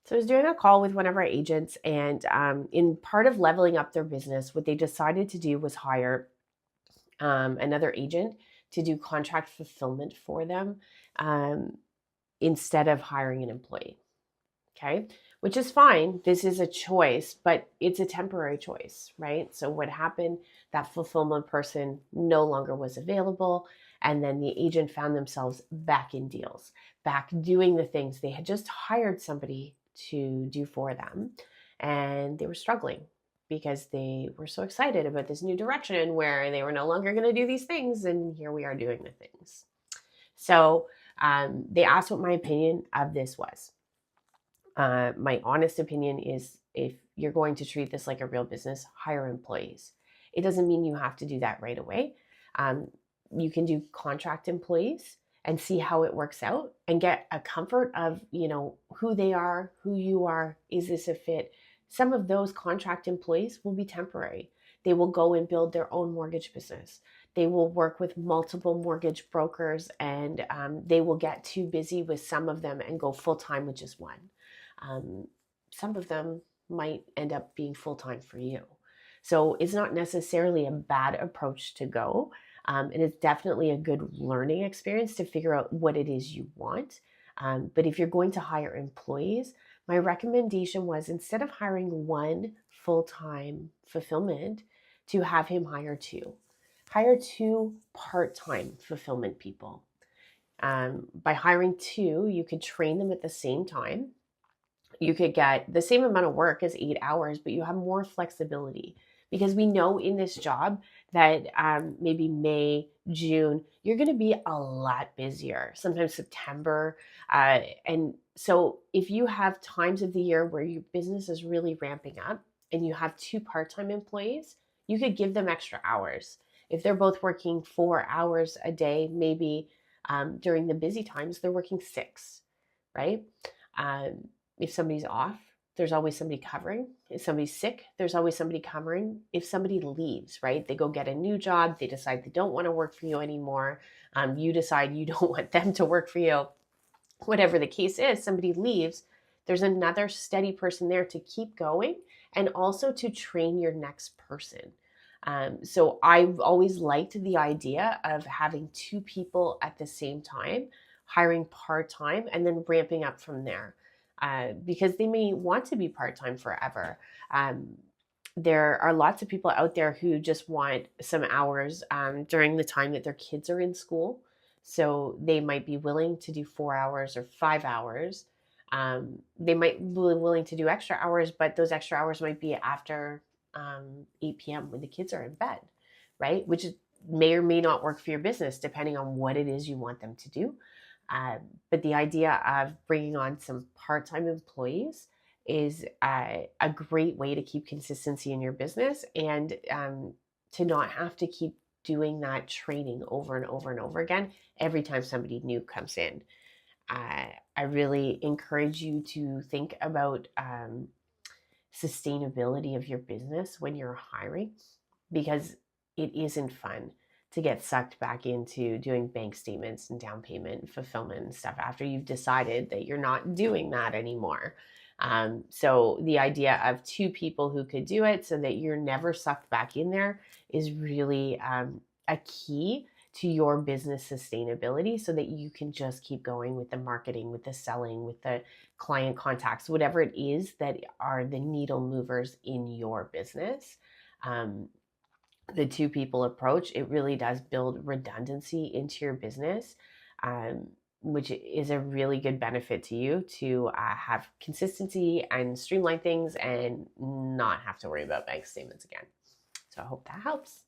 So I was doing a call with one of our agents, and in part of leveling up their business, what they decided to do was hire another agent to do contract fulfillment for them um, instead of hiring an employee. Okay, which is fine. This is a choice, but it's a temporary choice, right? So what happened? That fulfillment person no longer was available. And then the agent found themselves back in deals, back doing the things they had just hired somebody to do for them. And they were struggling because they were so excited about this new direction where they were no longer going to do these things. And here we are doing the things. So they asked what my opinion of this was. My honest opinion is if you're going to treat this like a real business, hire employees. It doesn't mean you have to do that right away. Um, you can do contract employees and see how it works out and get a comfort of, who they are, who you are, is this a fit? Some of those contract employees will be temporary. They will go and build their own mortgage business. They will work with multiple mortgage brokers, and they will get too busy with some of them and go full time with just one. um, some of them might end up being full time for you. So it's not necessarily a bad approach to go. And it's definitely a good learning experience to figure out what it is you want. But if you're going to hire employees, my recommendation was instead of hiring one full time fulfillment, to have him hire two. Hire two part time fulfillment people. By hiring two, you could train them at the same time. You could get the same amount of work as 8 hours, but you have more flexibility because we know in this job that maybe May, June, you're going to be a lot busier, sometimes September. And so if you have times of the year where your business is really ramping up and you have two part time employees, you could give them extra hours. If they're both working 4 hours a day, maybe during the busy times, they're working six, right? Um, if somebody's off, there's always somebody covering. If somebody's sick, there's always somebody covering. If somebody leaves, right, they go get a new job, they decide they don't want to work for you anymore, you decide you don't want them to work for you, whatever the case is, somebody leaves, there's another steady person there to keep going and also to train your next person. So I've always liked the idea of having two people at the same time, hiring part time, and then ramping up from there because they may want to be part time forever. Um, there are lots of people out there who just want some hours during the time that their kids are in school. So they might be willing to do 4 hours or 5 hours. They might be willing to do extra hours, but those extra hours might be after 8 p.m. when the kids are in bed, right? Which may or may not work for your business depending on what it is you want them to do. But the idea of bringing on some part time employees is a great way to keep consistency in your business and to not have to keep doing that training over and over and over again every time somebody new comes in. I really encourage you to think about sustainability of your business when you're hiring because it isn't fun to get sucked back into doing bank statements and down payment and fulfillment and stuff after you've decided that you're not doing that anymore. So the idea of two people who could do it so that you're never sucked back in there is really a key to your business sustainability so that you can just keep going with the marketing, with the selling, with the client contacts, whatever it is that are the needle movers in your business. The two people approach, it really does build redundancy into your business, which is a really good benefit to you to have consistency and streamline things and not have to worry about bank statements again. So I hope that helps.